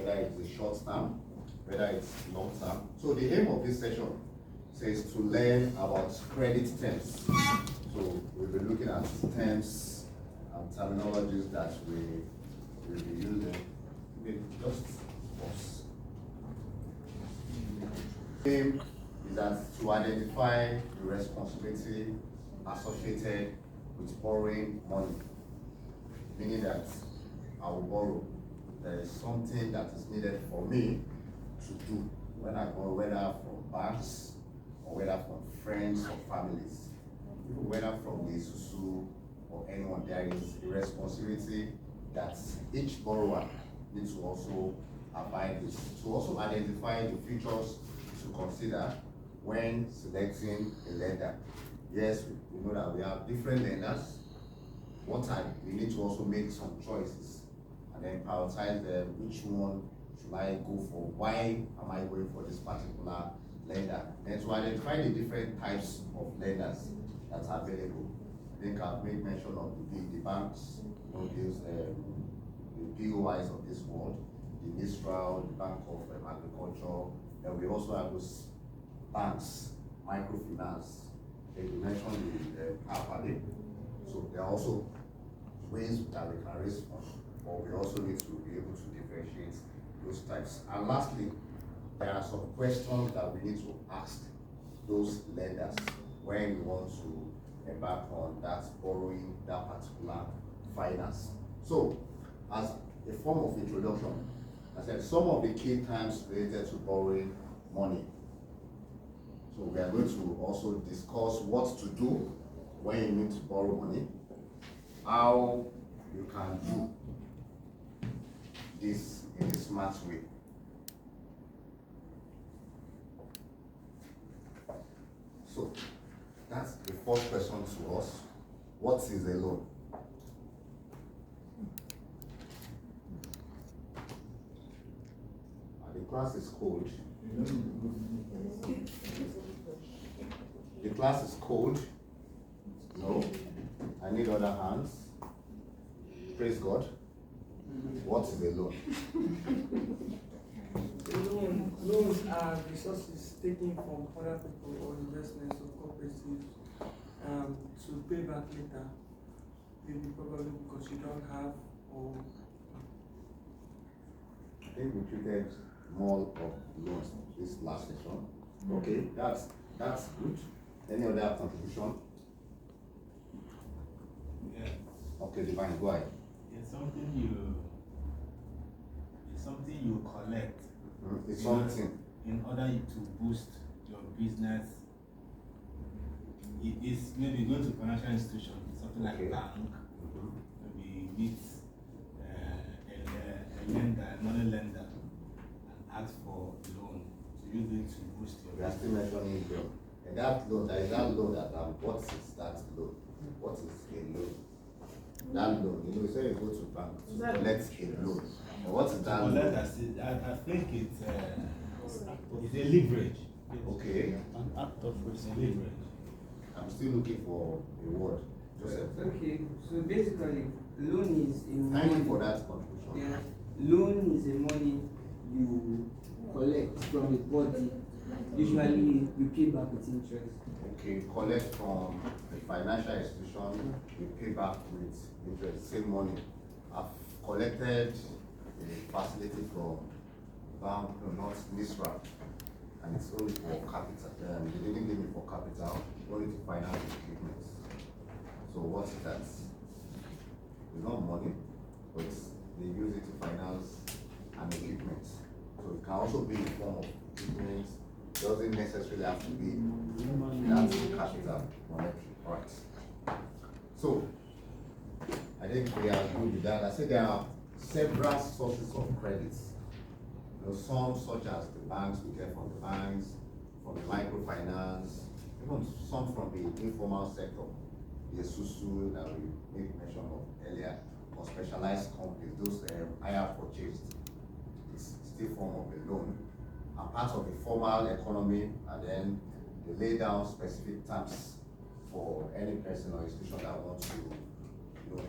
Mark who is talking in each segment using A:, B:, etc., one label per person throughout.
A: whether it's a short term, whether it's long term. So the aim of this session says to learn about credit terms. So we'll be looking at terms and terminologies that we will be using. Just pause. The aim is that to identify the responsibility associated with borrowing money, meaning that I will borrow. There is something that is needed for me to do when I borrow, whether from banks or whether from friends or families, even whether from the Susu or anyone. There is a responsibility that each borrower needs to also abide with, to also identify the features to consider when selecting a lender. Yes, we know that we have different lenders. We need to also make some choices and then prioritize them. Which one should I go for? Why am I going for this particular lender? And to identify the different types of lenders that are available. I think I've made mention of the banks, the POIs of this world, the Mistral, the Bank of Agriculture, and we also have those banks, microfinance. They mentioned the part1. So there are also ways that we can raise funds, but we also need to be able to differentiate those types. And lastly, there are some questions that we need to ask those lenders when we want to embark on that borrowing that particular finance. So, as a form of introduction, I said some of the key terms related to borrowing money. So we are going to also discuss what to do when you need to borrow money, how you can do this in a smart way. So that's the first question to us. What is a loan? The class is cold. The class is cold. No. I need other hands. Praise God. What is a loan?
B: Loans are resources taken from other people or investments or cooperatives to pay back later. Maybe probably because you don't have or.
A: I think we treated more of loans this last session. Okay, that's good. Any other contribution?
C: Yeah.
A: Okay, Divine, go ahead.
C: It's something you collect.
A: It's something
C: in order to boost your business. It is maybe going to financial institution, something like a bank, maybe meet a lender, another lender, and ask for a loan to use it to boost your
A: We are
C: business.
A: still mentioning loan. And that loan, there is that loan that what is that loan? What is a loan? That loan, you say you go to bank to collect a loan. And what is that loan?
C: I think it's a leverage.
A: Okay.
C: An act of leverage.
A: I'm still looking for a word. Joseph.
B: Okay, so basically, loan is a money.
A: Thank you for that contribution.
B: Yeah, loan is a money you collect from a body. Usually, you pay back with interest.
A: Okay, collect from the financial institution, you pay back with interest, same money. I've collected a facility from bank, no, not Mistral, and it's only for capital. They didn't give me for capital, only to finance equipment. So what's that? It's not money, but they use it to finance an equipment. So it can also be in form of equipment. Doesn't necessarily have to be that capital monetary. Right. So I think we are good with that. I said there are several sources of credits. Some such as the banks we get from the banks, from the microfinance, even some from the informal sector, the Susu that we made mention of earlier, or specialized companies, those hire purchased. It's still form of a loan. And part of the formal economy, and then they lay down specific terms for any person or institution that wants to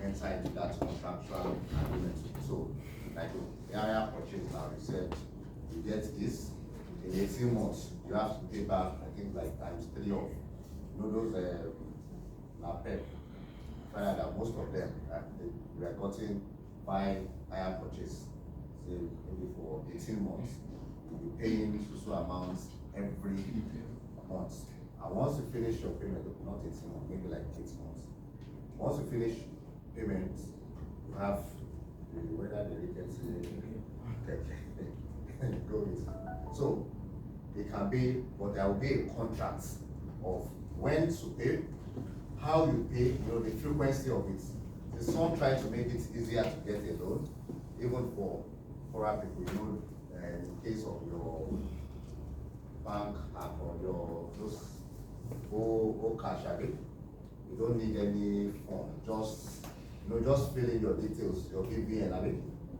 A: enter into that contractual agreement. So, like the area purchase now, you said you get this in 18 months, you have to pay back, I think, like ×3 of those NAPEP. Find that most of them we are getting by hire purchase, say maybe for 18 months, you'll be paying so amounts every month. And once you finish your payment, not 18 months, maybe like 8 months. Once you finish payments, you have whether the agency go with. So it can be, but there will be a contract of when to pay, how you pay, the frequency of it. The some try to make it easier to get a loan, even for poorer people, in case of your bank app or your those cash app, you don't need any form, just just fill in your details, your BVN.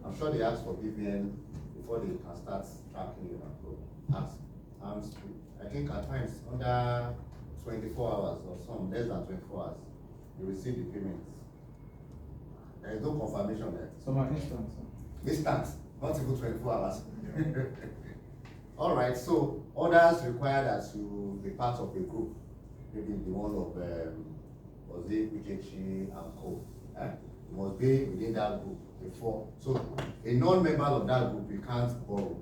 A: I'm sure they ask for BVN before they can start tracking you. I think at times under 24 hours or some less than 24 hours, you receive the payments. There is no confirmation there.
D: Some are instant.
A: Instant, not even 24 hours. All right, so others require that you be part of a group, maybe the one of Uchechi and Co. You must be within that group before. So a non-member of that group, you can't borrow.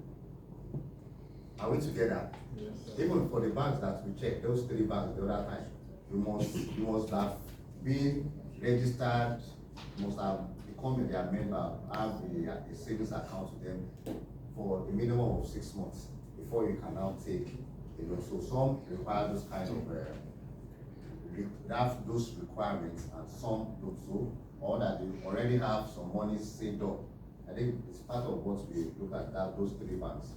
A: Are we together?
D: Yes,
A: Even for the banks that we check, those 3 banks the other time, you must have been registered, you must have become their member, have a savings account with them for a minimum of 6 months before you can now take a loan. So some require those kind of have those requirements, and some don't so, or that they already have some money saved up. I think it's part of what we look at, that those 3 banks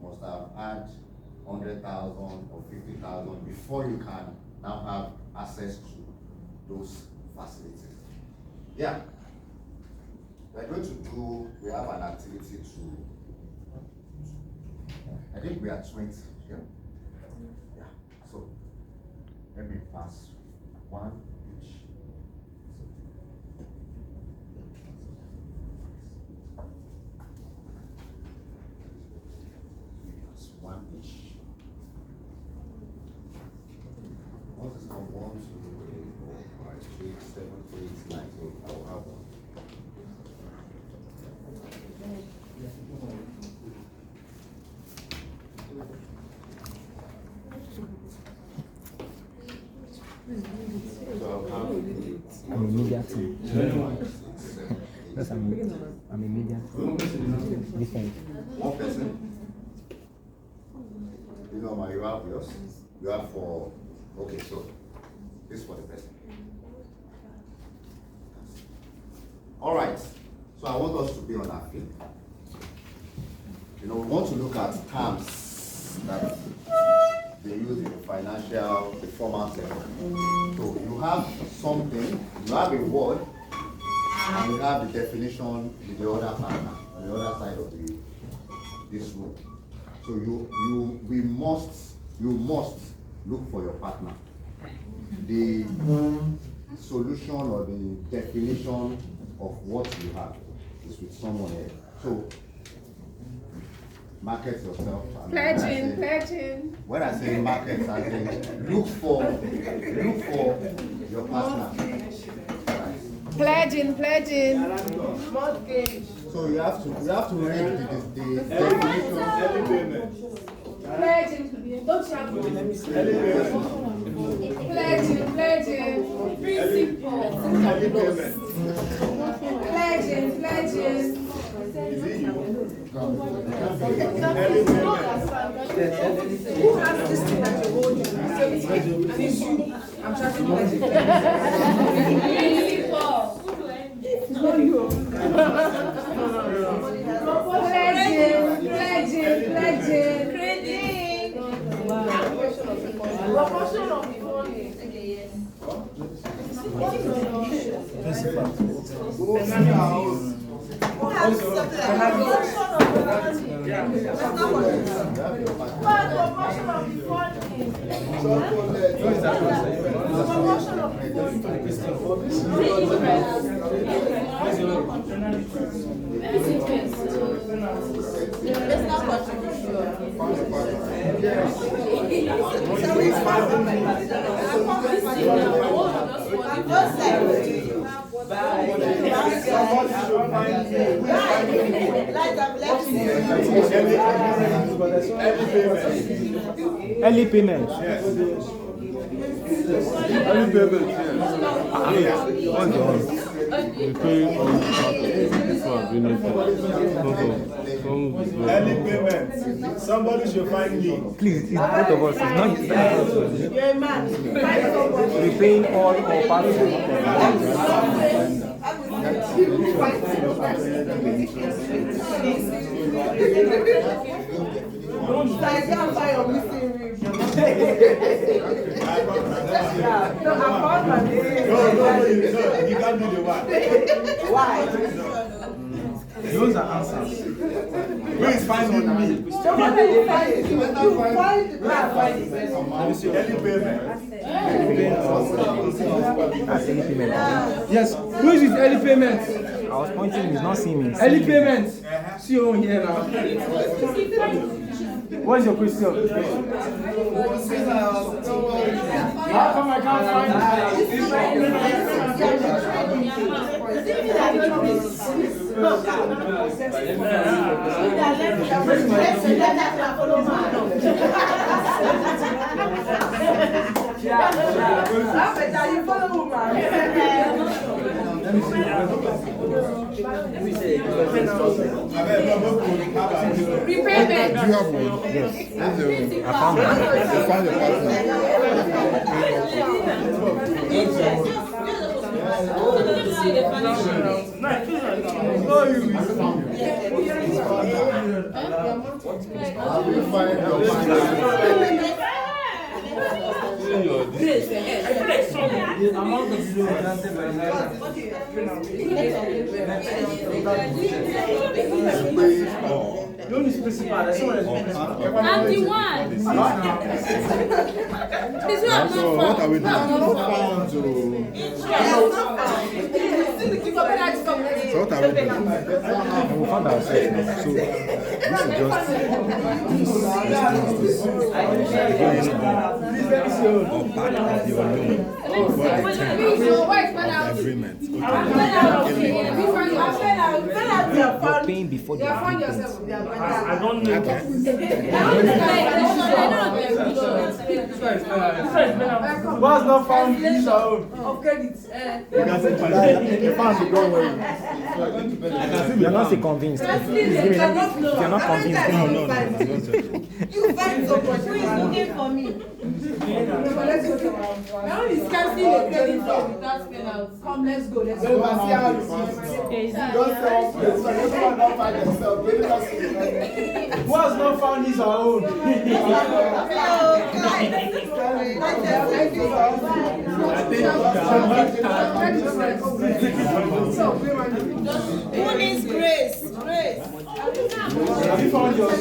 A: must have had 100,000 or 50,000 before you can now have access to those facilities. Yeah. We're going to we have an activity to, I think we are 20 here. Yeah. So let me pass 1 each. Pass 1 each. What is from 1 to 4, 5, 6, 7, 8, 9, 10? I will have 1.
E: I'm a media team. Yes, I'm a media team. Different.
A: 1 person. You have yours. You have for, okay, so this is for the person. All right. So I want us to be on our feet. We want to look at terms that they use in the financial, the formal sector. So you have something, you have a word, and you have the definition with the other partner, on the other side of this room. So you must look for your partner. The solution or the definition of what you have is with someone else. So market yourself.
F: Pledging.
A: When I say market, I say look for your partner.
F: Pledging.
B: Mortgage.
A: So you have to read the definition.
F: Pledging. Don't you have pledging. Principle. Pledging. Who has this thing that you're holding? And it's you. I'm trying to pledge it. It's not you. Pledging. Trading. Proportion of the money. Okay, yes.
B: Who has something like proportion of the money?
E: Early payment.
D: Early payment, yes. What's the one? You pay on
G: Early payment. Somebody should find me.
E: Please, it's both of us. It's not
F: You're a man.
E: we're paying all or part of it.
F: I can't buy your missing rib. No, I found my name.
G: No, you can't do the one.
F: Why?
G: Those are answers. Who is finding me?
F: So what are you finding? You find the man.
G: Early payment.
E: That's early payment.
H: Yes. Who is this early payment?
E: I was pointing, he's not seeing me. He's
H: Early
E: seeing me.
H: payment. See you here now. What is your question? How come I can't find
F: Repayment.
D: Do you have one? Yes. What's the one?
E: I found it.
D: You found the partner.
H: Don't specify. That's what
I: I'm the one. This one I'm
D: So
I: not
D: what are we
I: from.
D: doing? So what are we doing?
E: We found ourselves now. So this is just
D: Or part of your loan. Agreement.
E: you're paying before the agreement.
H: I don't know. Was not found his own.
F: Of credit.
E: You're not so convinced. If you're not convinced,
D: No.
F: You find someone who is looking for me. Now he's canceling the credit card without penalty. Come, let's go. Let's go.
H: Was not found his own.
F: Who needs grace? Grace.
H: Have you found yours?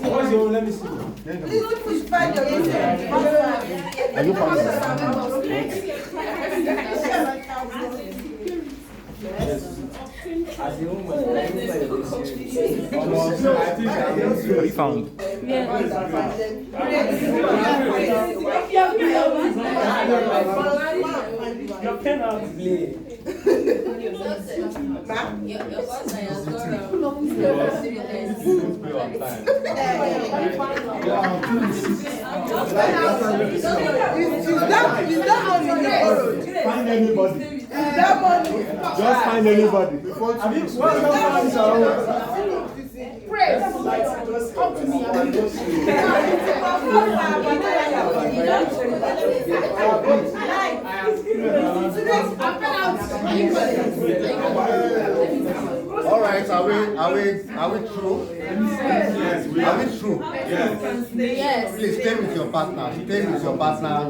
H: What's your own? Let me see.
F: Please push back your
E: are you found What you found?
H: Your pen out.
G: Find anybody.
F: That money.
G: Just find anybody.
H: I mean, what's not found his own?
F: Praise. Come to me.
A: All right, are we through?
G: Yes, we
A: Are we through?
G: Yes.
I: Yes.
A: Please stay with your partner. Stay with your partner.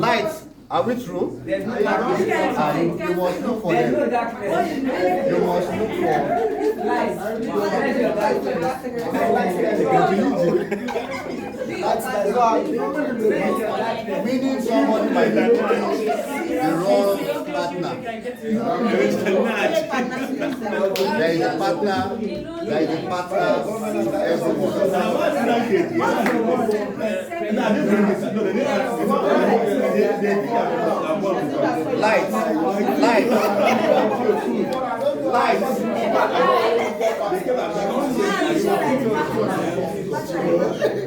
A: Lights. Are we true?
F: There's no
A: You
F: darkness.
A: must look for
F: There's no
A: them.
F: darkness.
A: You must look for.
F: Light. Where's your darkness?
A: Meaning somebody might be the wrong partner. There is a partner. There is a partner. Everyone. Light. Light. Light.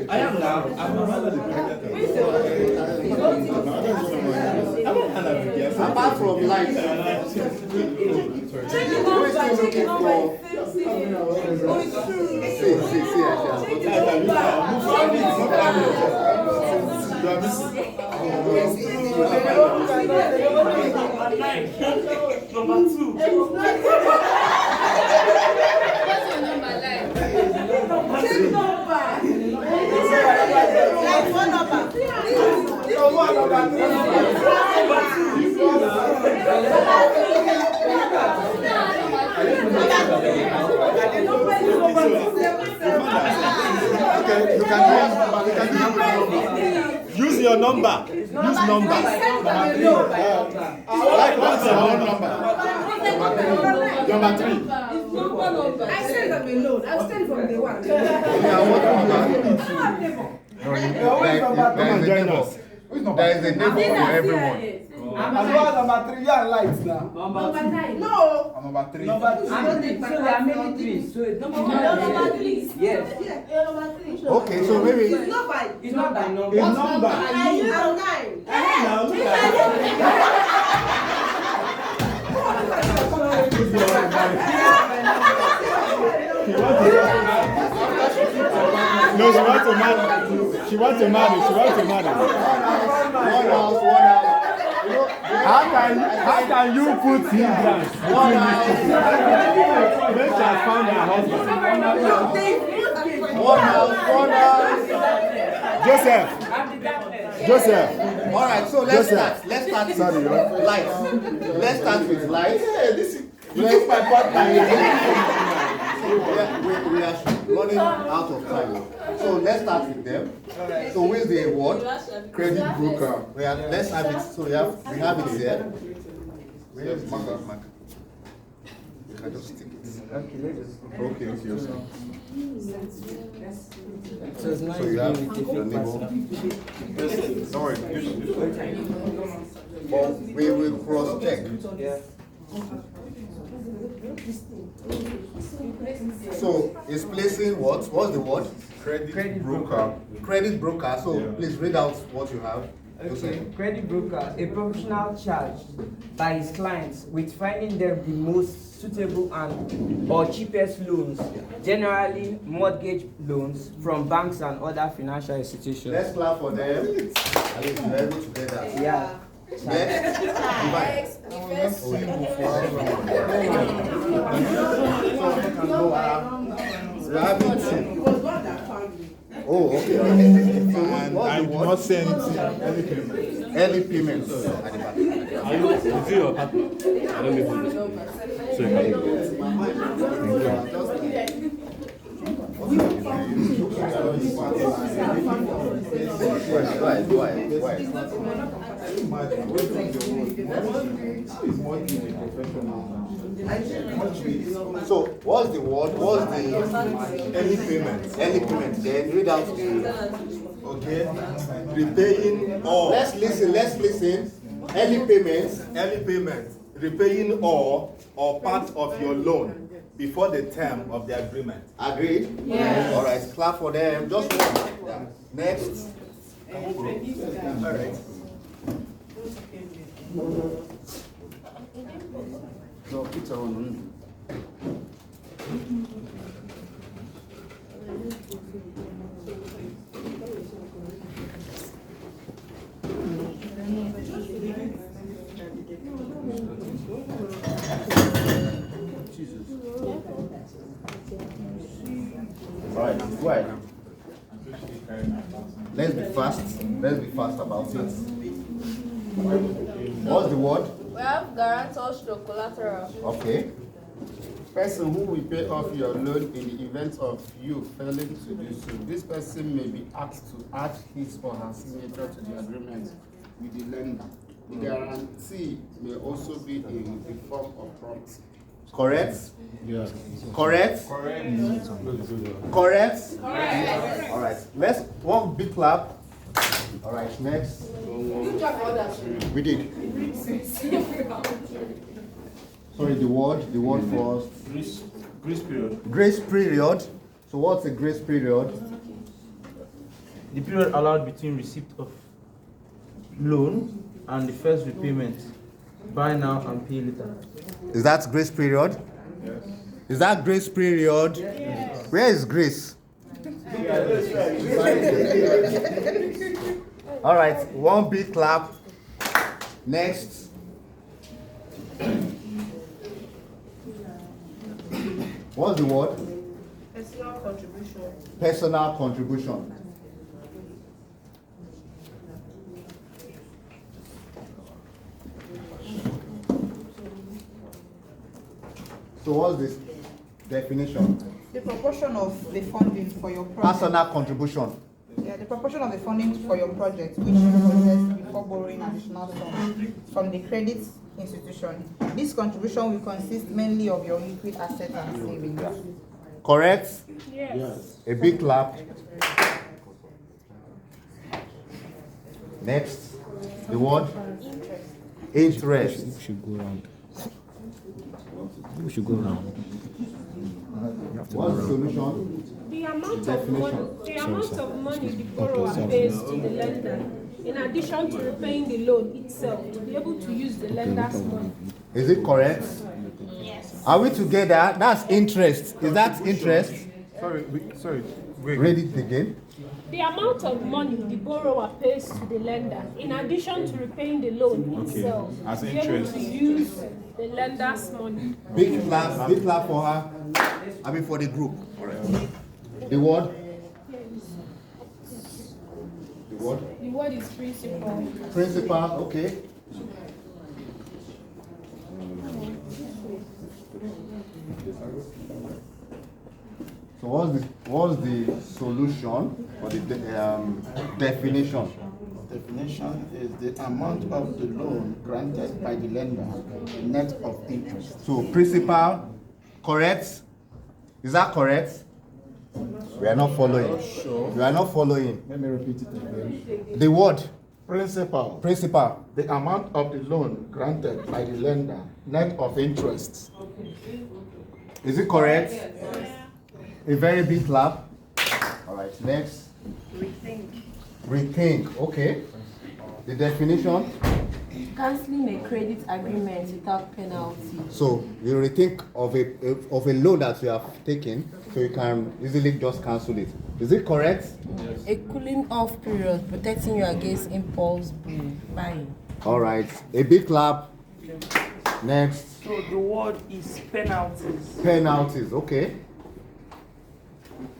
G: I am now.
A: Apart from light, who is still looking for? See,
B: Number 2.
I: What's your number like?
A: Okay, you can
G: Use your number. Use number. Like what's your own number? Number 3.
F: I said I'm alone. I've stayed from day one.
A: There is a neighbor for everyone.
H: As well as number 3, you are lights now.
F: Number 9. No.
H: I'm number 3.
F: Number 2.
J: So there are many trees. So
F: Number 3.
J: yes.
F: Number 3.
A: Okay, so maybe
F: It's not by.
J: It's not by number.
G: It's number.
F: I'm 9.
G: No, she wants to marry. She wants to marry. She wants to marry.
A: one house, one house.
G: How can you put hindrance?
A: One house,
G: When she has found her husband.
A: one house, one house.
G: Joseph.
A: All right, so let's start. Let's start with light. Let's start with light.
G: You took my partner.
A: We are running out of time. So let's start with them. So where's the award? Credit broker. Let's have it. So we have it here. Where's marker? You can just stick it. Okay.
J: So it's nice
A: So you have
J: being with
A: your
J: a fake
A: neighbor.
J: person.
A: Don't worry. But we will cross check.
J: Yeah.
A: So it's placing what? What's the word?
J: Credit broker.
A: Credit broker. So please read out what you have.
J: Okay. Credit broker, a professional charged by his clients with finding them the most suitable and or cheapest loans, generally mortgage loans from banks and other financial institutions.
A: Let's clap for them. At least we're able to get that.
J: Yeah.
A: Next, divide. We're having two.
F: It was God that found me.
A: Oh, okay. So
G: And I did not say anything.
A: early payments at the back.
E: Is it your partner? I don't need to know. So you can
A: So, what's the word? What's the early payment? Early payment. Then read out the.
G: Okay. Repaying all.
A: Let's listen. Early payments.
G: Early payment. Repaying all or part of your loan before the term of the agreement.
A: Agreed?
F: Yes.
A: All right, clap for them. Just one. Yeah. Next.
G: All right.
E: No, pizza on.
A: Right. Let's be fast. Let's be fast about it. What's the word?
I: We have guarantor stroke collateral.
A: Okay.
K: Person who will pay off your loan in the event of you failing to do so. This person may be asked to add his or her signature to the agreement with the lender. The guarantee may also be in the form of promise.
A: Correct?
D: Yes.
A: Correct?
C: Correct.
A: Correct? Correct. All right. Let's one big clap. All right. Next. We did. Sorry, the word first.
H: Grace period.
A: Grace period. So what's a grace period?
H: The period allowed between receipt of loan and the first repayment. Buy now and pay later.
A: Is that grace period?
H: Yes.
A: Is that grace period?
H: Yes.
A: Where is grace? All right, one big clap. Next. What's the word?
F: Personal contribution.
A: Personal contribution. So what's this definition?
F: The proportion of the funding for your project.
A: Personal contribution.
F: Yeah, the proportion of the funding for your project which you possess before borrowing additional funds from the credit institution. This contribution will consist mainly of your liquid assets and savings.
A: Correct?
F: Yes.
A: A big clap. Next. The word? Interest.
E: We should go round. We should go round.
A: What's the solution?
L: The amount of money the borrower pays to the lender, in addition to repaying the loan itself, to be able to use the lender's money.
A: Is it correct?
L: Yes.
A: Are we together? That's interest. Is that interest?
H: Sorry.
A: Read it again.
L: The amount of money the borrower pays to the lender, in addition to repaying the loan itself,
C: As
L: to be able
C: interest.
L: to use the lender's money.
A: Big clap for her. I mean for the group. All right. The word? The word?
L: The word is principal.
A: Principal, okay. So what's the solution or the definition?
K: Definition is the amount of the loan granted by the lender, net of interest.
A: So principal, correct? Is that correct? We are not following. We are not following.
K: Let me repeat it again.
A: The word?
K: Principal.
A: Principal.
K: The amount of the loan granted by the lender, net of interest.
A: Is it correct? A very big clap. All right, next. Rethink, okay. The definition?
I: Canceling a credit agreement without penalty.
A: So you rethink of a loan that you have taken, so you can easily just cancel it. Is it correct?
I: Yes. A cooling off period, protecting you against impulse buying.
A: All right, a big clap. Next.
B: So the word is penalties.
A: Penalties, okay.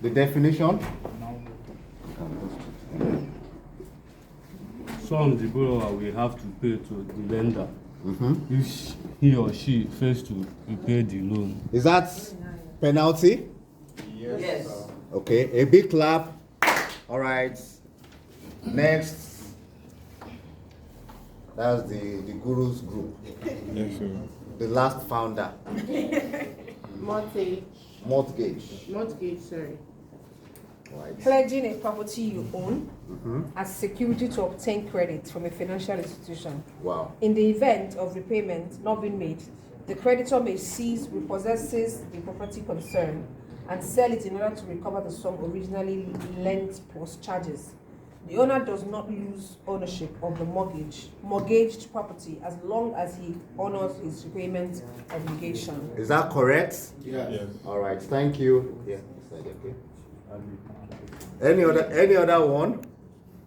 A: The definition?
M: Some the borrower will have to pay to the lender if he or she fails to repay the loan.
A: Is that penalty?
J: Yes.
A: Okay, a big clap. All right. Next. That's the Guru's group.
D: Yes, sir.
A: The last founder.
F: Mortgage.
A: Mortgage.
F: Sorry.
A: Right.
F: Pledging a property you own as security to obtain credit from a financial institution.
A: Wow.
F: In the event of repayment not being made, the creditor may seize, repossesses the property concerned, and sell it in order to recover the sum originally lent plus charges. The owner does not lose ownership of the mortgaged property as long as he honors his repayment obligation.
A: Is that correct?
K: Yes.
A: All right. Thank you. Yeah. Okay. Any other one?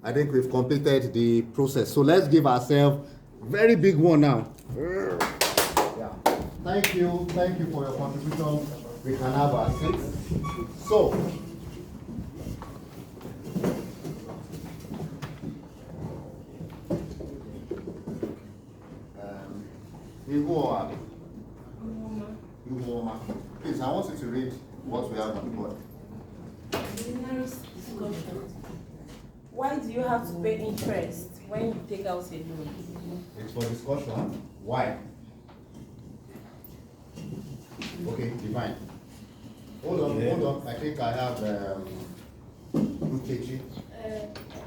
A: I think we've completed the process. So let's give ourselves very big one now. Yeah. Thank you for your contribution. We can have our seats. So, Ihuoma. Ihuoma. Please, I want you to read what we have on the board.
I: Why do you have to pay interest when you take out a loan?
A: It's for discussion. Why? Okay, divine. Hold on. I think I have Uchechi.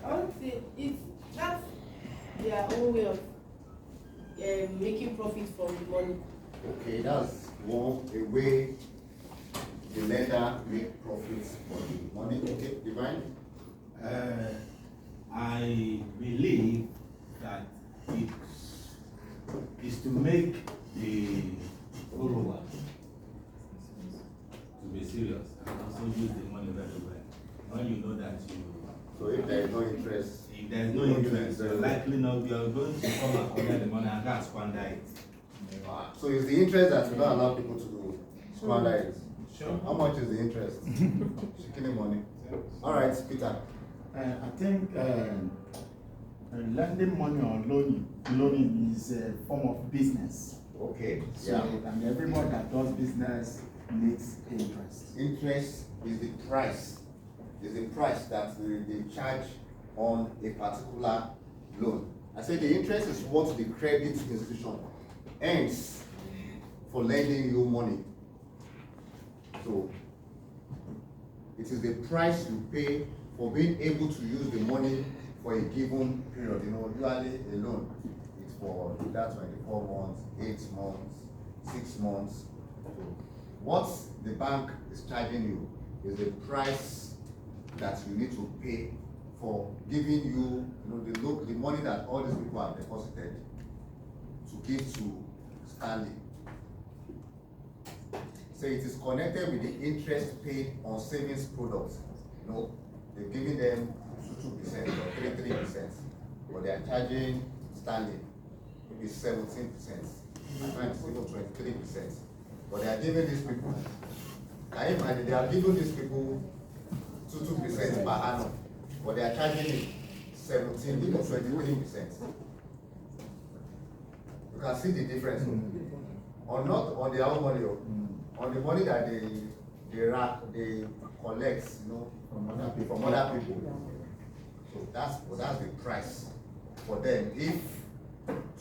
N: I would say that's their own way of making profit from the money.
A: Okay, that's a way the lender make profits for the money. Okay, divine.
C: I believe that it is to make the borrower to be serious and also use the money very well. When you know that
A: So if there is no interest,
C: you're likely not you're going to come and collect the money and that's squander it.
A: So it's the interest that will not allow people to squander it.
C: Sure.
A: How much is the interest? Shaking money. All right, Peter.
O: I think lending money or loaning is a form of business.
A: Okay.
O: So,
A: Yeah.
O: and everyone that does business needs interest.
A: Interest is the price. Is the price that they charge on a particular loan. I say the interest is what the credit institution earns for lending you money. So it is the price you pay for being able to use the money for a given period. You know, usually a loan it's for that 24 months, 8 months, 6 months. So what the bank is charging you is the price that you need to pay for giving you, the money that all these people have deposited to give to Stanley. So it is connected with the interest paid on savings products. They're giving them 2% or 3%, but they are charging Stanley maybe 17%, sometimes even 23%. But they are giving these people, they are giving these people 2% per annum, but they are charging it 17, even 23%. You can see the difference. Or not on their own money, on the money that they collect, from other people. So that's the price for them. If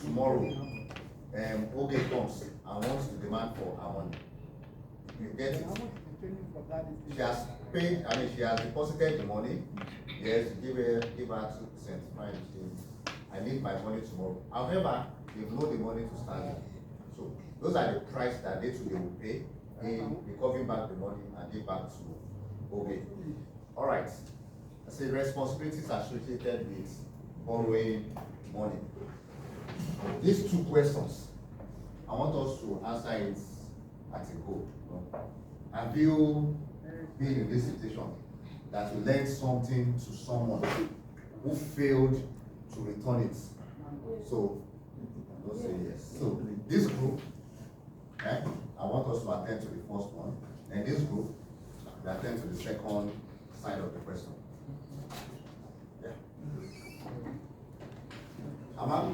A: tomorrow Oge comes and wants to demand for her money, you get it. She has paid, she has deposited the money. Yes, give her 2%. Fine. I need my money tomorrow. However, you know the money to start. So those are the price that they today will pay in recovering back the money and give back to Oge. All right. I say responsibilities associated with borrowing money. These two questions, I want us to answer it at a go. Have you been in this situation that you lent something to someone who failed to return it? So, don't say yes. So, this group, I want us to attend to the first one, and this group, we attend to the second side of the question. Yeah.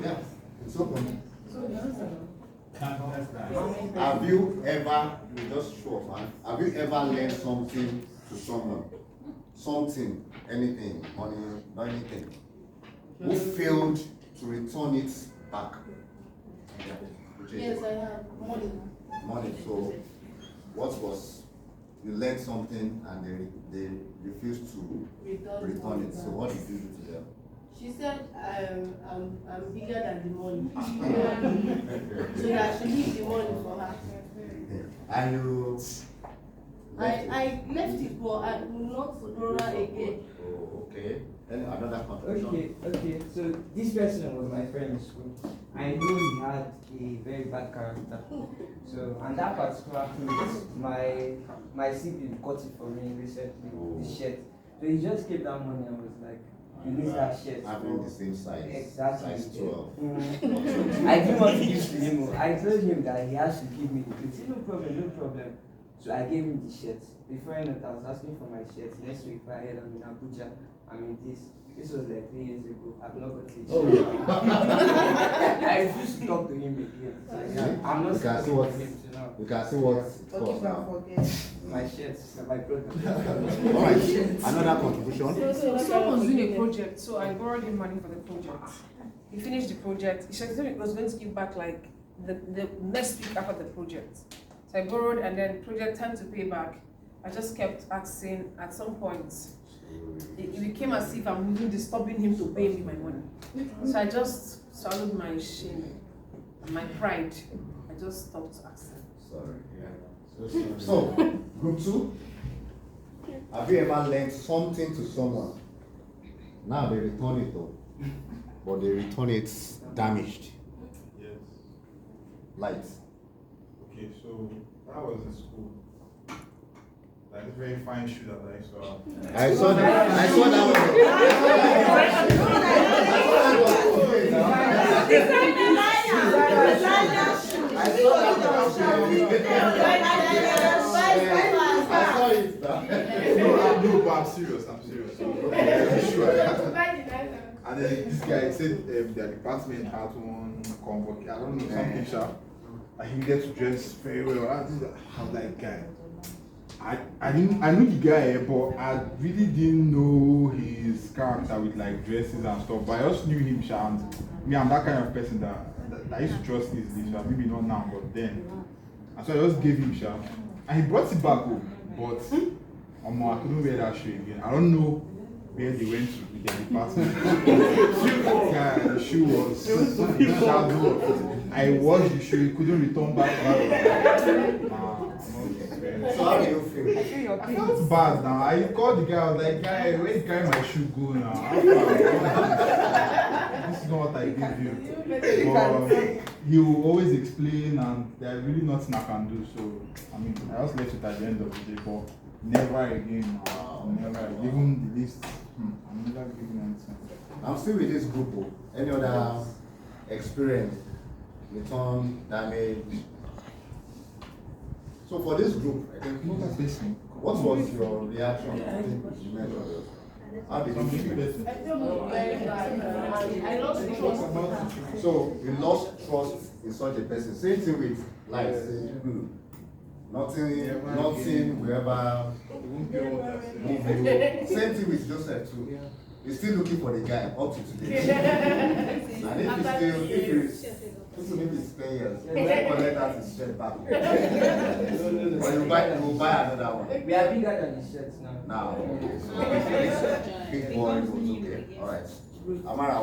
A: Yeah, it's open. Have you ever, just show of hand, have you ever lent something to someone? Something, anything, money, not anything, who failed to return it back? Yeah.
N: Yes, I have money.
A: Money. So, what was, you lent something and they refused to return it. So, what did you do to them?
N: She said, I'm bigger than the money. So that she leave the money for her.
A: And you?
N: I left it, but I will not borrow again.
A: Oh, okay. Then another contribution.
J: Okay. So this person was my friend in school. I know he had a very bad character. So, and that particular clothes, my sibling got it for me recently, this shirt. So he just gave that money and was like, you need that shirt.
A: Having the same size.
J: Exactly.
A: Size 12.
J: I didn't want to give to him. I told him that he has to give me the clothes. He said, no problem. So I gave him the shirt. Before I know it, I was asking for my shirt. Next week, if I head I'm in Abuja, I'm in this. This was like 3 years ago. I've not got it. Oh, yeah. I refused to talk to him again. So, yeah. I'm not
A: You can see what
J: now.
A: you can see what it costs now.
J: My shirts, my product.
A: All right, another contribution.
F: So someone was doing a project, so I borrowed him money for the project. He finished the project. He said he was going to give back like the next week after the project. So I borrowed, and then project time to pay back. I just kept asking. At some point, it became as if I'm even disturbing him to pay me my money. So I just swallowed my shame and my pride. I just stopped asking.
A: Sorry. Yeah. So, group 2. Have you ever lent something to someone? Now they return it though, but they return it damaged.
P: Yes.
A: Light.
P: Okay, so I was in school. Like this very fine shoe that I used to have.
A: I saw that. I saw that
P: No, but I'm serious. And then this guy said their department had one convocation, I don't know, something sharp. And he needed to dress very well. I was like, guy, I knew the guy, but I really didn't know his character with like dresses and stuff. But I just knew him, and me, I'm that kind of person that I used to trust easily. So maybe not now, but then. And so I just gave him sharp, and he brought it back home. But I couldn't wear that shoe again. I don't know where they went to with their department. The shoe was shadow. I washed the shoe, couldn't return back.
A: So how do you feel?
P: I felt bad now. I called the guy, I was like, guy, where you carry my shoe go now? This is not what I gave you. But he will always explain, and there's really nothing I can do. So, I mean, I just left it at the end of the day, but never again. Never. Even the list, I'm never giving anything.
A: I'm still with this group. Any other experience? Return, damage. So for this group, I think, what was your reaction? I think you mentioned. How did you feel?
N: I feel very bad. I lost trust.
A: So you lost trust in such a person. Same thing with life. Nothing will ever move you. Same thing with Joseph too. He's still looking for the guy up to today. And if it's 10 years, you will collect that his shirt back. Or you buy another one.
J: We are bigger than the shirts now.
A: Now, big boy was okay. All right. Amara,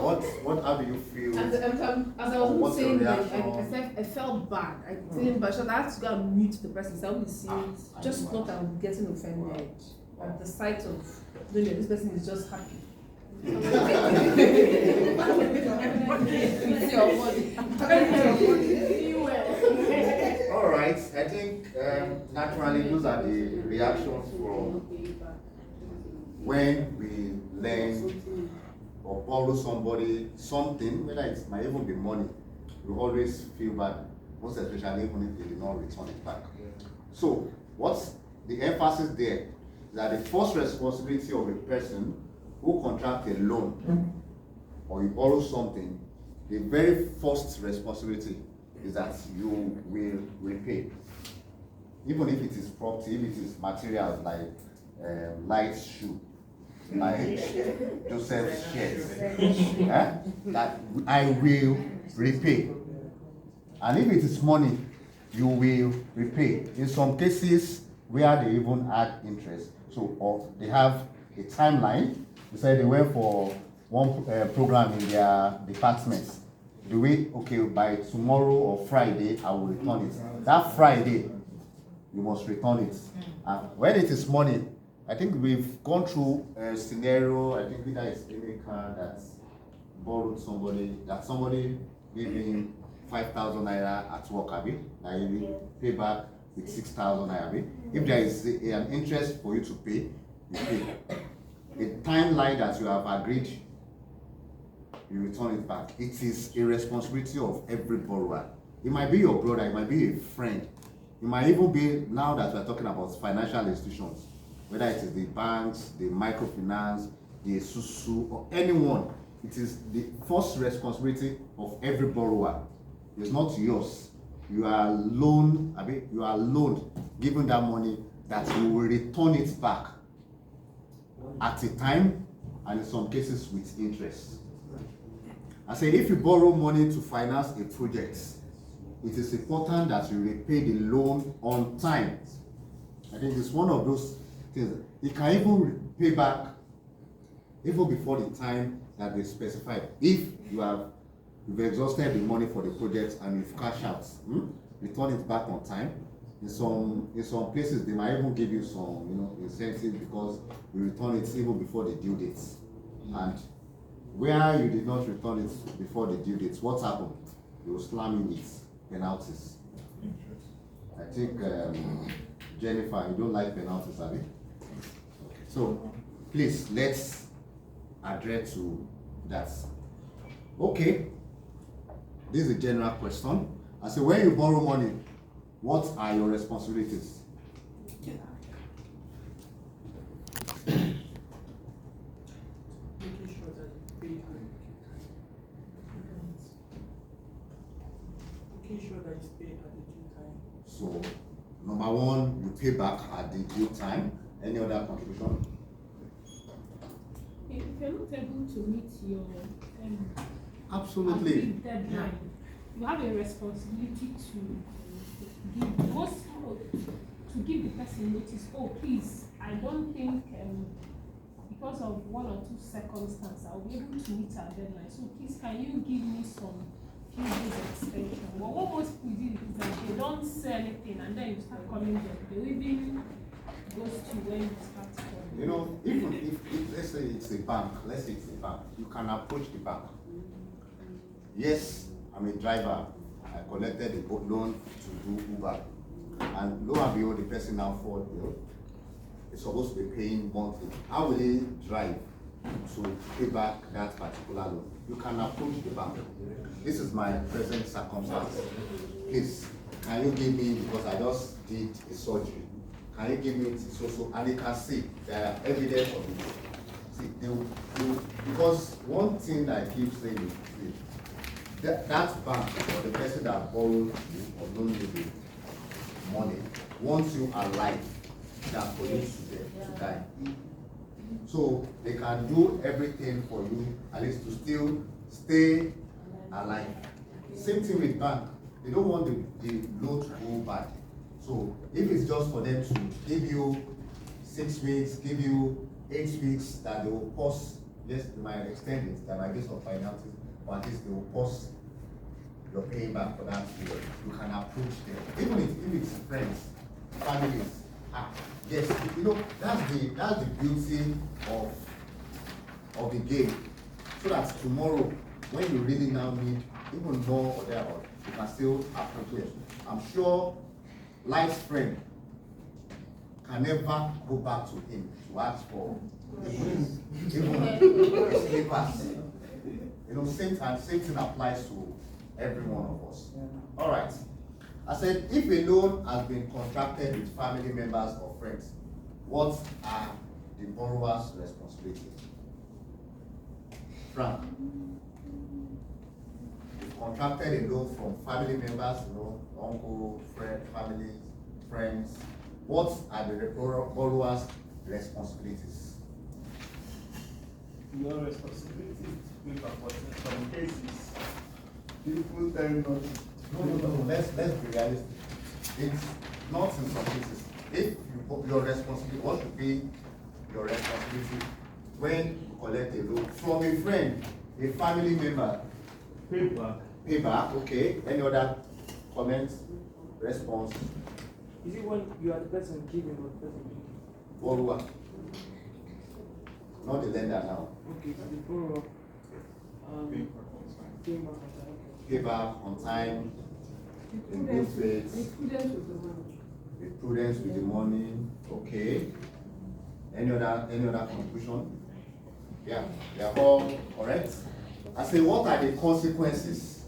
A: how do you feel?
F: As I was saying, I felt bad. I feeling bad. So I had to go and mute the person. So I would see it. Just not that I'm getting offended at the sight of knowing that this person is just happy.
A: All right. I think naturally those are the reactions from when we learn or borrow somebody something, whether it might even be money, we always feel bad, most especially even if they did not return it back. So what's the emphasis there is that the first responsibility of a person who contracts a loan or you borrow something, the very first responsibility is that you will repay. Even if it is property, if it is materials like light shoe, like Joseph's shares, that I will repay. And if it is money, you will repay. In some cases where they even add interest, so or they have a timeline. They say they went for one program in their departments. The way, okay, by tomorrow or Friday, I will return it. That Friday, you must return it. And when it is money, I think we've gone through a scenario, I think that is any car that's borrowed somebody, that somebody gave him 5,000 naira at work, now you pay back with 6,000 naira. If there is an interest for you to pay, you pay. The timeline that you have agreed, you return it back. It is a responsibility of every borrower. It might be your brother, it might be a friend. It might even be, now that we're talking about financial institutions, whether it is the banks, the microfinance, the SUSU, or anyone, it is the first responsibility of every borrower. It's not yours you are loaned, given that money, that you will return it back at a time, and in some cases with interest. I say if you borrow money to finance a project, it is important that you repay the loan on time. I think it's one of those things. You can even pay back even before the time that they specified. If you've exhausted the money for the project and you've cashed out, return it back on time. In some places they might even give you some incentive because you return it even before the due date. And where you did not return it before the due date, what happened? You will slam in it penalties. I think Jennifer, you don't like penalties, have you? So please, let's adhere to that. Okay, this is a general question. I say, when you borrow money, what are your responsibilities?
B: Making sure that you pay making sure that it's paid at the due time.
A: So, number one, you pay back at the due time. Any other contribution?
L: If you're not able to meet your
A: Absolutely.
L: deadline, you have a responsibility to give the person notice. Oh, please, I don't think because of one or two circumstances I'll be able to meet our deadline. So please, can you give me some few days extension? Well, what most people do is that they don't say anything, and then you start calling them. They even goes to when you start calling.
A: Even if let's say it's a bank, you can approach the bank. Yes, I'm a driver. I collected a loan to do Uber, and lo and behold, the person now falls bill. It's supposed to be paying monthly. How will he drive to pay back that particular loan? You can approach the bank. This is my present circumstance. Please, can you give me, because I just did a surgery, can you give me so and they can see there are evidence of it. See, because one thing I keep saying is that bank or the person that borrowed you or loaned you the money wants you alive than for you to die. So they can do everything for you, at least to still stay alive. Same thing with bank. They don't want the loan to go bad. So if it's just for them to give you 6 weeks, give you 8 weeks, that they will pause, yes, they might extend it, there might be some penalties, but at least they will pause your paying back for that period. You can approach them. Even if it's friends, families. Yes, that's the beauty of the game. So that tomorrow, when you really now need even more or there, you can still approach them. I'm sure life's friend can never go back to him to ask for even slippers. Same thing applies to every one of us. All right. I said, if a loan has been contracted with family members or friends, what are the borrower's responsibilities? Frank, you've contracted a loan from family members, uncle, friend, family, friends. What are the borrower's responsibilities?
K: Your responsibility to pay back, but in some cases, people tell you not to.
A: No. Let's be realistic. It's not in some cases. If your responsibility, what should be your responsibility when you collect a loan from a friend, a family member? Pay back. Okay. Any other comments, response?
B: Is it when you are the person giving or the person giving?
A: Borrower. Not the lender now.
B: Okay, so the borrower.
A: Pay back on time. In good faith. With prudence with the money. Okay. Any other conclusion? Yeah, they are all correct. I say, what are the consequences?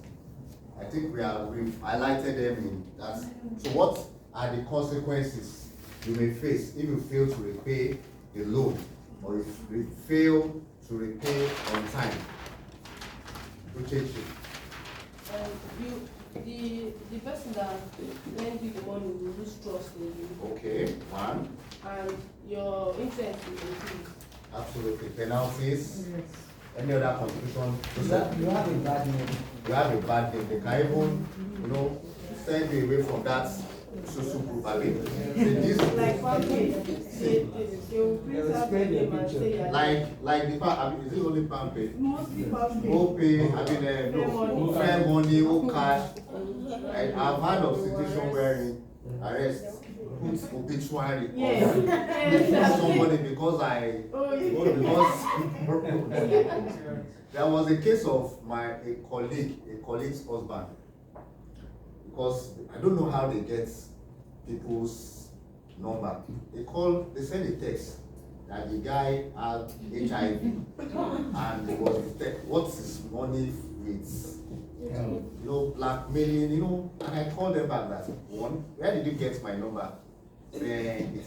A: I think we've highlighted them in that. So what are the consequences you may face if you fail to repay the loan or if you fail to repay on time?
N: the person that lend you the money will lose trust in you.
A: Okay, one.
N: And your interest will increase.
A: Absolutely. Penalties. Any other contribution?
J: You have a bad name.
A: You have a bad name. They can even, send you away from that social group. I mean,
N: Like family, they will print out your name and say you're
A: like the I mean, is it only Pampe?
N: mostly family.
A: Pay, I mean, no, fair money, no cash. I've heard of situation where arrest puts obituary on somebody because there was a case of a colleague's husband, because I don't know how they get people's number. They send a text that the guy had HIV and it was what's his money with blackmailing, and I called them back that one, where did you get my number? Then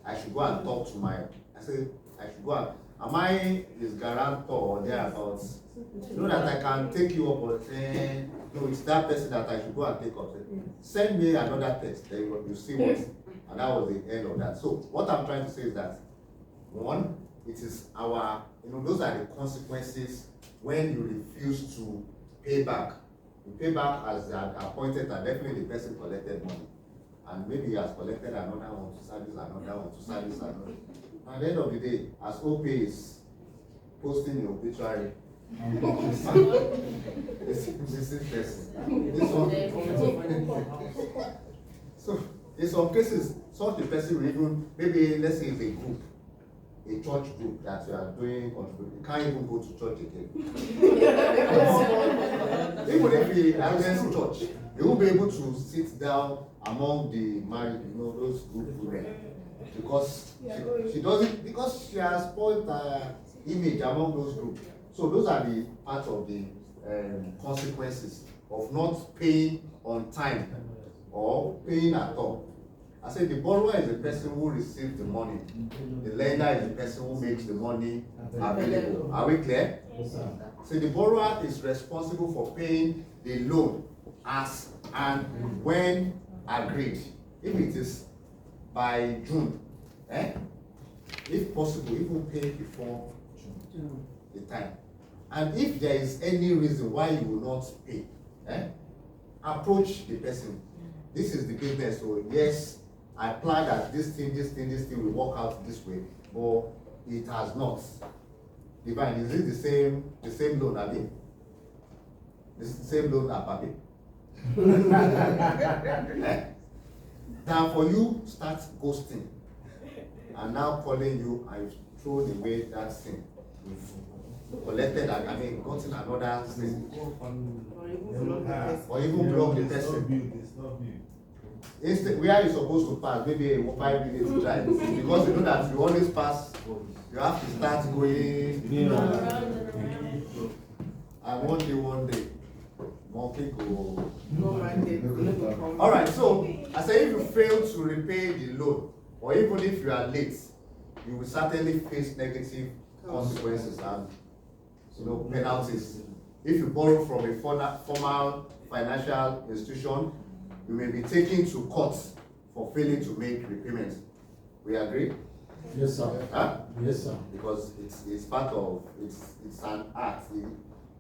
A: I should go and talk to I said I should go and am I his guarantor or thereabouts? That I can take you up or no, it's that person that I should go and take up. Send me another text, then you see what, and that was the end of that. So what I'm trying to say is that one, it is our, those are the consequences when you refuse to pay back. You pay back as an appointed, and definitely the person collected money. And maybe he has collected another one to service, another one to service, another. At the end of the day, as OP is posting the obituary, this person. So in some cases, such a person will even, maybe let's say it's a group, a church group that you are doing contribution, you can't even go to church again. Even if he attends church, he won't be able to sit down among the married, those group women, because she doesn't, because she has spoiled her image among those groups. So those are the part of the consequences of not paying on time or paying at all. I said the borrower is the person who receives the money. The lender is the person who makes the money available. Are we clear? So the borrower is responsible for paying the loan as and when agreed. If it is by June, if possible, even pay before June, the time. And if there is any reason why you will not pay, approach the person. This is the business, so yes, I plan that this thing will work out this way, but it has not. Divine, is it the same loan, Abi? The same loan, Abi? Then for you, start ghosting, and now calling you and you throw away that thing. You've collected, gotten another thing. Or even block the person. Instead, where are you supposed to pass? Maybe a 5 minutes drive. Because you know that you always pass, you have to start going. And one day, monkey go. Alright, so I say if you fail to repay the loan, or even if you are late, you will certainly face negative consequences and penalties. If you borrow from a formal financial institution, you may be taken to court for failing to make repayments. We agree?
O: Yes, sir.
A: Huh?
O: Yes, sir.
A: Because it's part of it's an act.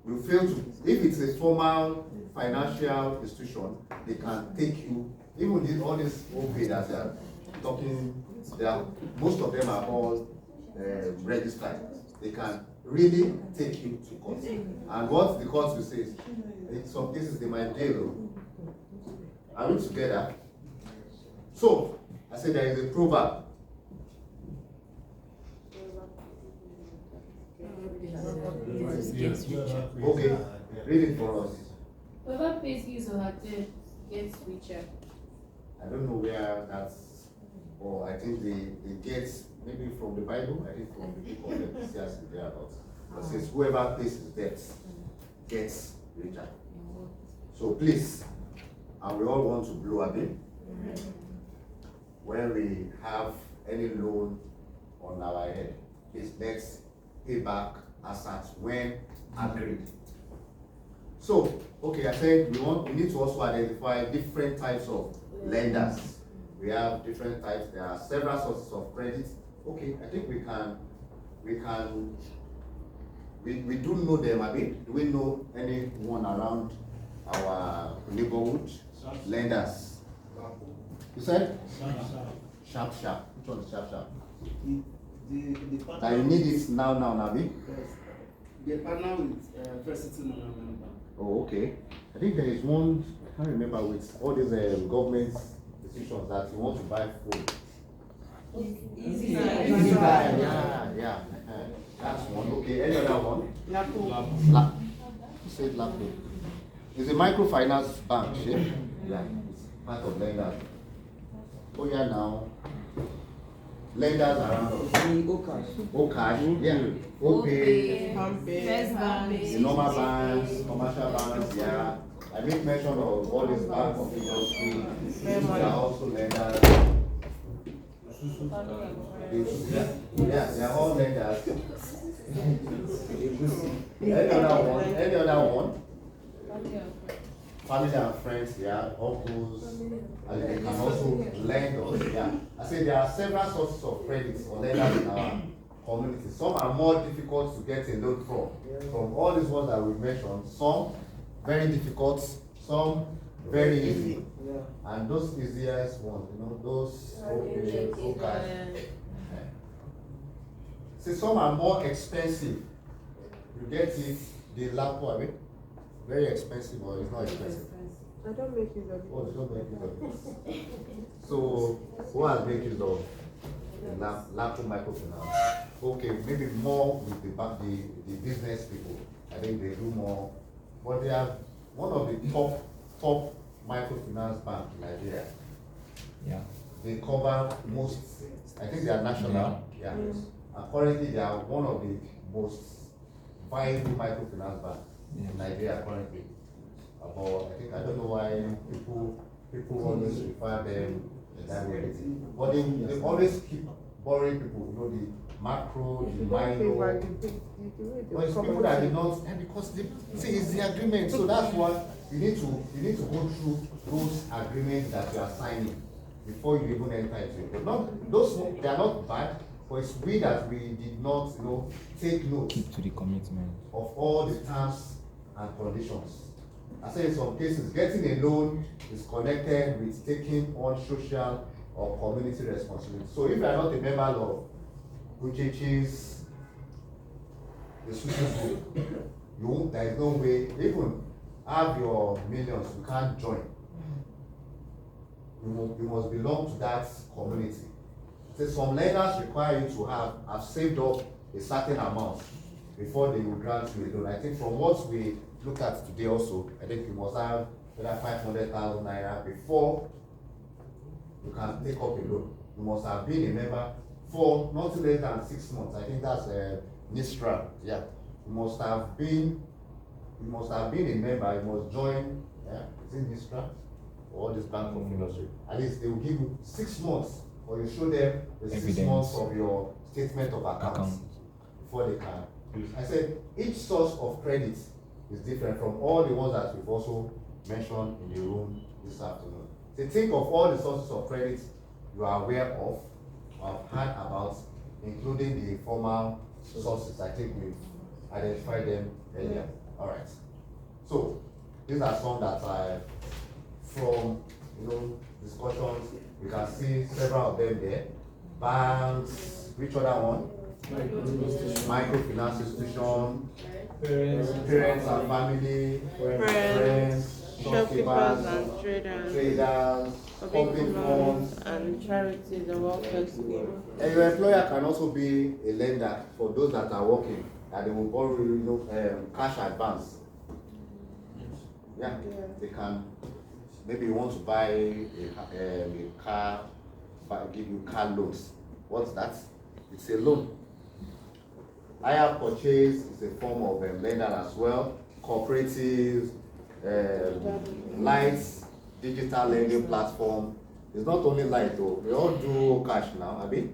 A: You fail to, if it's a formal financial institution, they can take you. Even all these OP that they are talking, most of them are all registered. They can really take you to court. And what the court will say is, in some cases they might jail. Are we together? So, I said there is a proverb. Okay, read it for us.
N: Whoever pays his or her debt gets richer.
A: I don't know where that's, or I think they get maybe from the Bible, I think from the book of Ecclesiastes thereabouts. It says whoever pays his debts gets richer. So please, and we all want to blow a bit. When we have any loan on our head, please let's pay back as at when agreed. So, okay, I said we need to also identify different types of lenders. We have different types. There are several sources of credit. Okay, I think we do know them a bit. Do we know anyone around our neighborhood? Lenders. You said? Sharp. Which one is sharp? That you need it now, Nabi?
K: Yes. They partner with First City Money Bank.
A: Oh, okay. I think there is one, I can't remember, with all these government institutions that you want to buy food.
I: Easy
A: buy. Yeah. That's one. Okay, any other one?
I: Lapo.
A: You said Lapo. It's a microfinance bank, shape. Yeah, it's part of lenders. Oh yeah, now. Lenders around us. Okash, yeah. OPay,
I: First Bank.
A: the normal banks, commercial banks, yeah. I make mention of all these banks of industry. They are also lenders. Yeah, they are all lenders. Any other one? Family and friends, yeah, uncles, and they can also lend us, yeah. I say there are several sources of credit or lenders in our community. Some are more difficult to get a loan from all these ones that we mentioned. Some very difficult, some very easy. And those easiest ones, those okay, cash. See, some are more expensive. You get it, the Lapo, I mean, very expensive, or it's not expensive.
F: I don't make use of it.
A: Oh, you don't make use of it. So, who has made use of the Lapo microfinance? Okay, maybe more with the business people. I think they do more, but they are one of the top microfinance bank in Nigeria.
H: Yeah.
A: They cover most. I think they are national. Yeah. And currently, they are one of the most viable microfinance banks in Nigeria currently. But I don't know why people always refer them in that way. But they always keep borrowing people, the macro, the minor. But it's people that did not, and because it's the agreement. So that's what you need to go through those agreements that you are signing before you even enter into it. But not those, they are not bad. But it's we that we did not, take note.
H: Keep to the commitment
A: of all the terms and conditions. I say in some cases, getting a loan is connected with taking on social or community responsibility. So if you are not a member of Uchechi's, the social group, there is no way, even have your millions, you can't join. You must belong to that community. So some lenders require you to have saved up a certain amount before they will grant you a loan. I think from what we look at today also, I think you must have whether 500,000 naira before you can take up a loan. You must have been a member for not less than 6 months. I think that's NISTRA. Yeah, you must have been a member. You must join. Yeah, is it NISTRA or this bank of industry? At least they will give you 6 months, or you show them the evidence. 6 months of your statement of accounts before they can use. I said each source of credit is different from all the ones that we've also mentioned in the room this afternoon. So think of all the sources of credit you are aware of or have heard about, including the formal sources. I think we've identified them earlier. All right. So these are some that are from discussions. You can see several of them there. Banks. Which other one? Microfinance institution. Parents and family. Friends.
I: Shopkeepers and traders,
A: public funds,
I: and charities and welfare schemes.
A: And your employer can also be a lender for those that are working, and they will borrow cash advance. Yeah, they can. Maybe you want to buy a car, give you car loans. What's that? It's a loan. Hire purchase is a form of lender as well. Cooperatives. Lights, digital lending platform. It's not only Light though. We all do cash now, Abi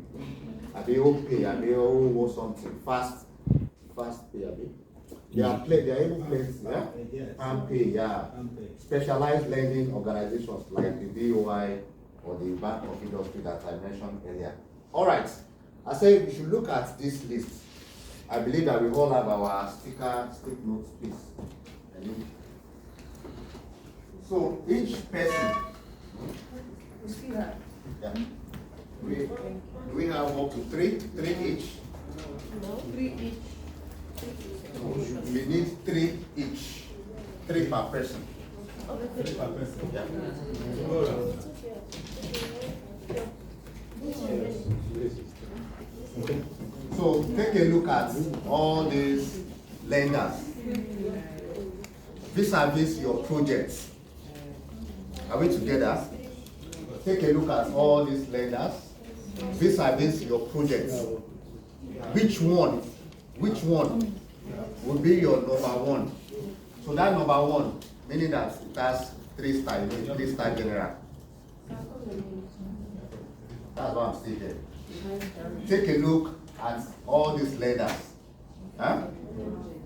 A: OPay, Abi something fast pay, Abi. They are able plenty, yeah? Palmpay, yeah. Specialized lending organizations like the BOI or the Bank of Industry that I mentioned earlier. All right, I said we should look at this list. I believe that we all have our stick notes, please. So each person, yeah. We have up to three each.
N: No, 3 each.
A: We need 3 each. 3 per person.
C: 3 per person.
A: Yeah. So take a look at all these lenders vis-a-vis your projects. Are we together? Take a look at all these lenders vis-a-vis your projects. Which one will be your number 1? So that number 1, meaning that it has 3 star, 3-star general. That's what I'm saying. Take a look at all these lenders. Huh?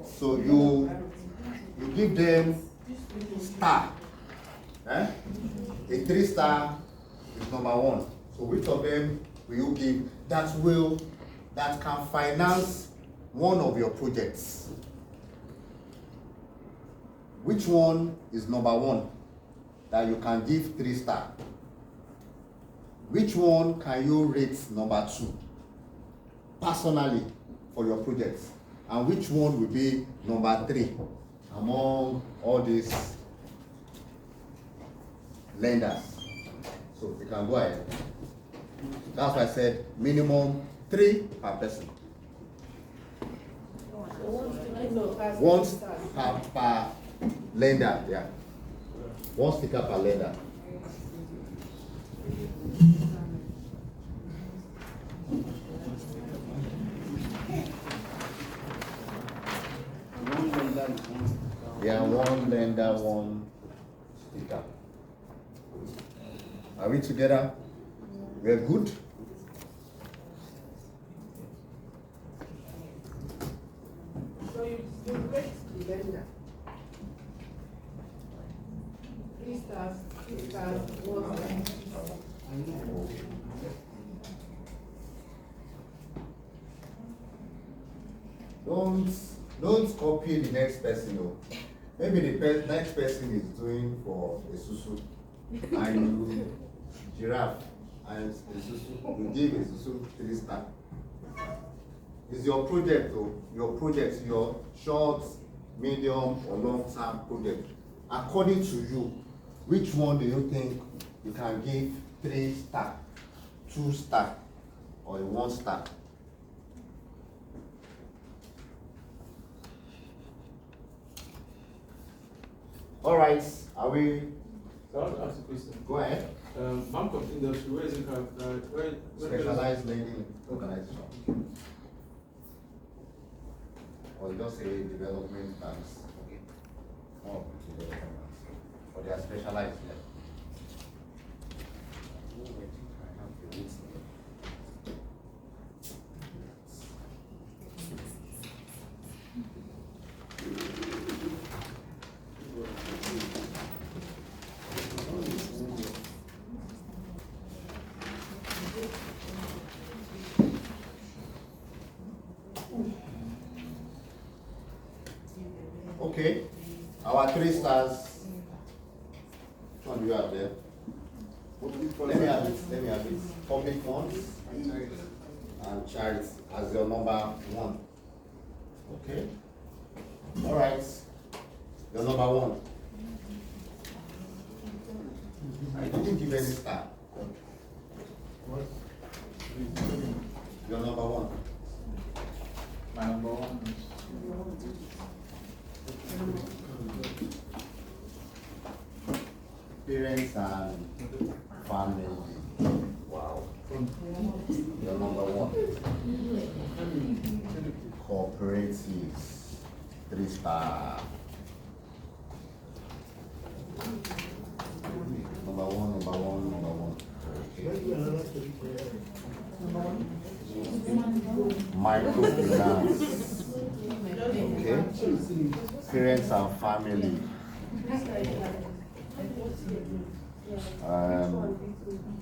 A: So you give them star. A 3-star is number 1. So which of them will you give that can finance one of your projects? Which one is number 1 that you can give 3-star? Which one can you rate number 2 personally for your projects? And which one will be number 3 among all these lenders? So you can go ahead. That's why I said minimum 3 per person. One per lender, yeah. 1 sticker per lender. Yeah, 1 lender, 1 sticker. Are we together? We're good?
N: So you rate the lender. 3 stars, 2 stars, 1 star.
A: Don't copy the next person. No. Maybe the next person is doing for a susu and you giraffe and a susu. You give a susu 3-star. It's your project, though. Your project, your short, medium, or long-term project. According to you, which one do you think you can give 3-star, 2-star, or a 1-star? All right, are we?
H: So I want to ask a question.
A: Go ahead.
H: Bank of Industry, where is it? Where
A: Specialized lending organization. Or just say development banks. Okay. Oh, development banks. Or they are specialized, yeah. Okay, our 3 stars. Which one do you have there? Let me have it. Public funds and charity as your number 1. Okay. All right. Your number 1. I didn't give any star. Your number 1.
C: My number 1 is
A: parents and family. Wow. Your number 1. Cooperatives. 3-star. Number 1. Okay. Microfinance. Okay. Okay. Parents and family.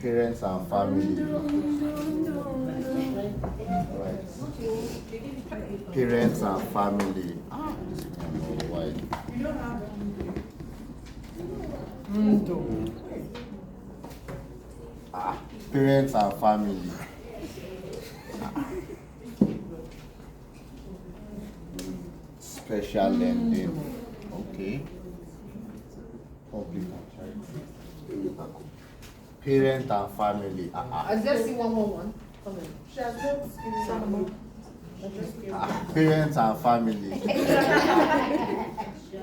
A: Parents and family. Right. Parents and family. Why? Parents and family. Special lending. Okay. Public and charity. Parent and family.
F: I just see one. Come in.
N: She has not given
A: Parents and family.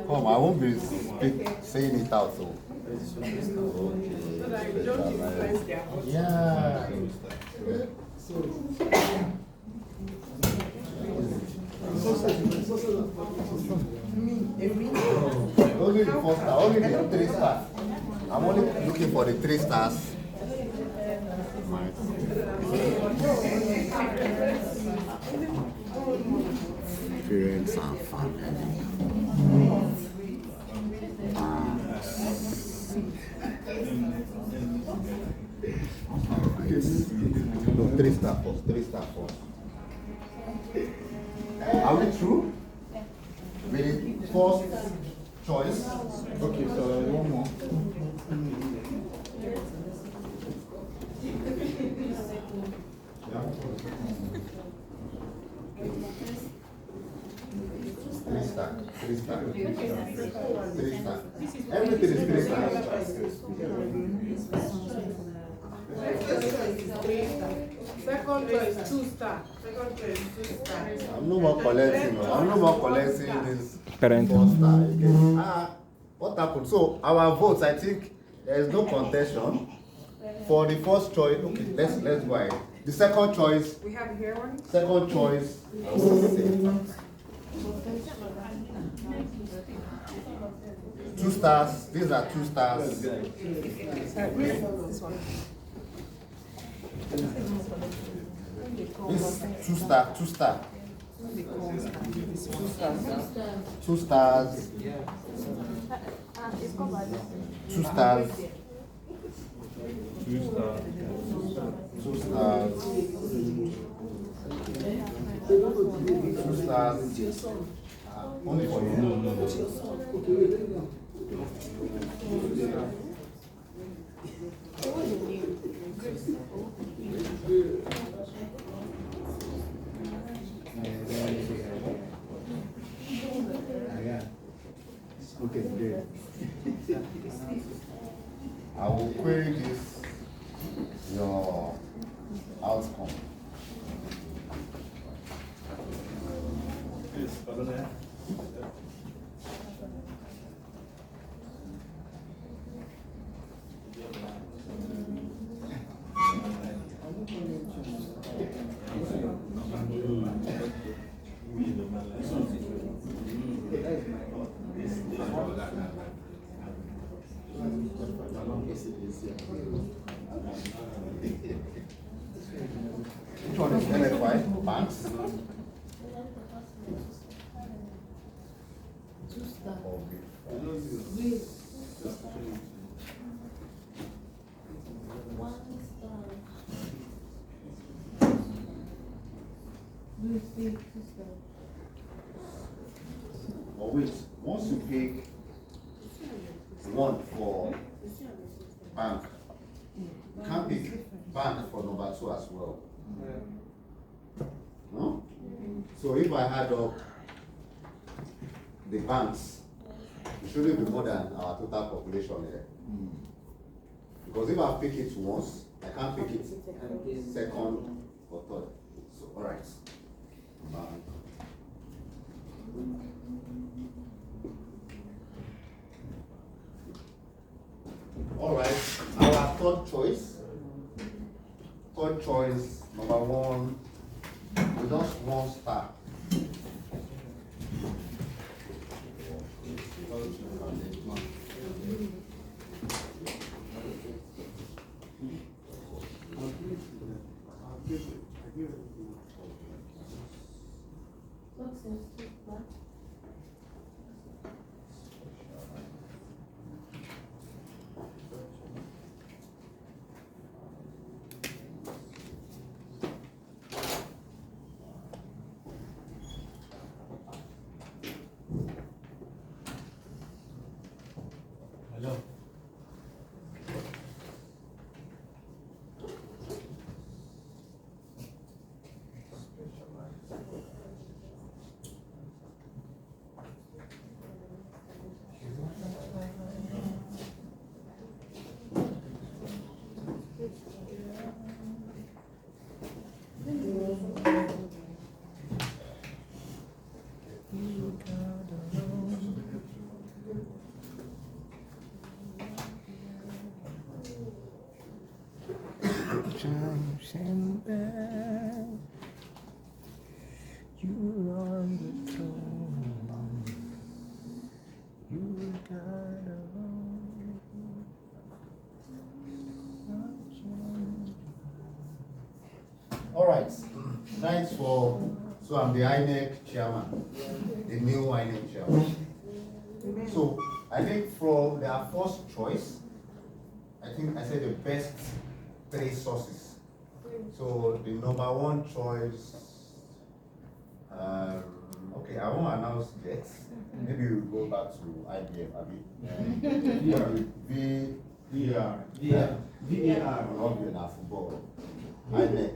A: Come, I won't be saying it out. So. Okay. Yeah. Only the 4 star, only the 3 stars. I'm only looking for the 3 stars. Parents and family. No, 3 star first. 3 star first. Are we through? With first choice.
P: Okay, so one more.
A: Three star. Everything is 3 stars.
N: Second choice, 2 star. Second choice, 2 star.
A: I'm no more collecting this
E: Parent.
A: 4 star again. What happened? So our votes, I think there is no contention. For the first choice, okay, let's go ahead. The second choice.
F: We have here one.
A: Second choice. I will say 2 stars. These are 2 stars.
F: This one.
A: This 2 star. 2 star. 2 stars. 2 stars. 2 stars. 2 stars. 2 stars. Only for you. No.
O: Okay, good.
A: I will query this, your outcome. Which one is NFI? Banks? But wait, once you pick one for bank, you can't pick bank for number 2 as well. No? So if I add up the banks, it shouldn't be more than our total population here. Because if I pick it once, I can't pick it second or third. So, alright. Alright, our third choice, number 1, with just 1 star.
E: You're on the throne. You got
A: All right. Thanks for. So I'm the INEC chairman, the new INEC chairman. So I think from their first choice, I think I said the best 3 sources. So the number 1 choice. Okay, I won't announce yet. Maybe we'll go back to IBF, VAR, not VAR football. INEC,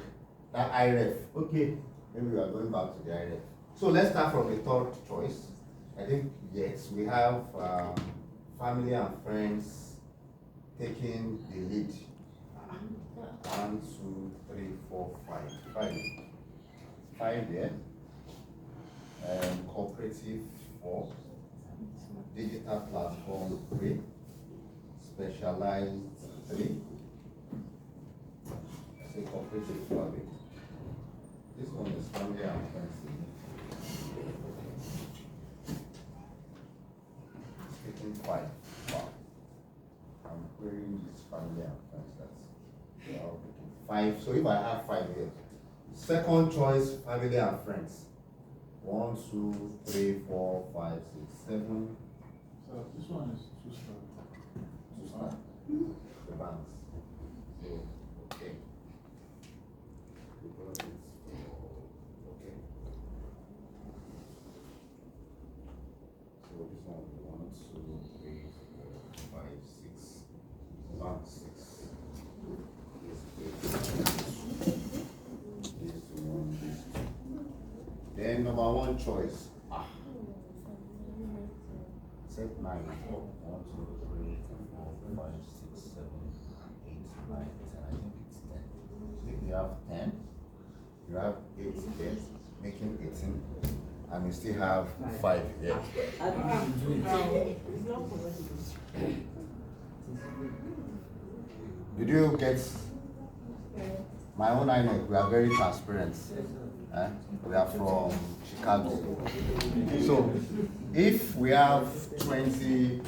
A: that IREF. Okay. Maybe we are going back to the IREF. So let's start from the 3rd choice. I think yes, we have family and friends taking the lead. 1, 2, 3, 4, 5. 5 there. Cooperative 4. Digital platform 3. Specialized 3. I say cooperative 4. This one is family and friends. Taking 5. Wow. I'm querying this family and friends. That's they are all taking 5. So if I have 5 here, 2nd choice, family and friends. 1, 2, 3, 4, 5, 6, 7.
O: So this one is 2-star.
A: 2-star. The banks. So okay. Okay. So this one will be 1, 2, 3, 4, 5, 6. Bank 6. This 1, this 2. Then number 1 choice. Set 9. 1, 2, 3, 4, 5, 6, 7, 8, 9, 10. I think it's 10. So if you have 10, you have 8 here, making 18, and you still have 5 here. Did you get my own INEC? We are very transparent. We are from Chicago. So if we have 20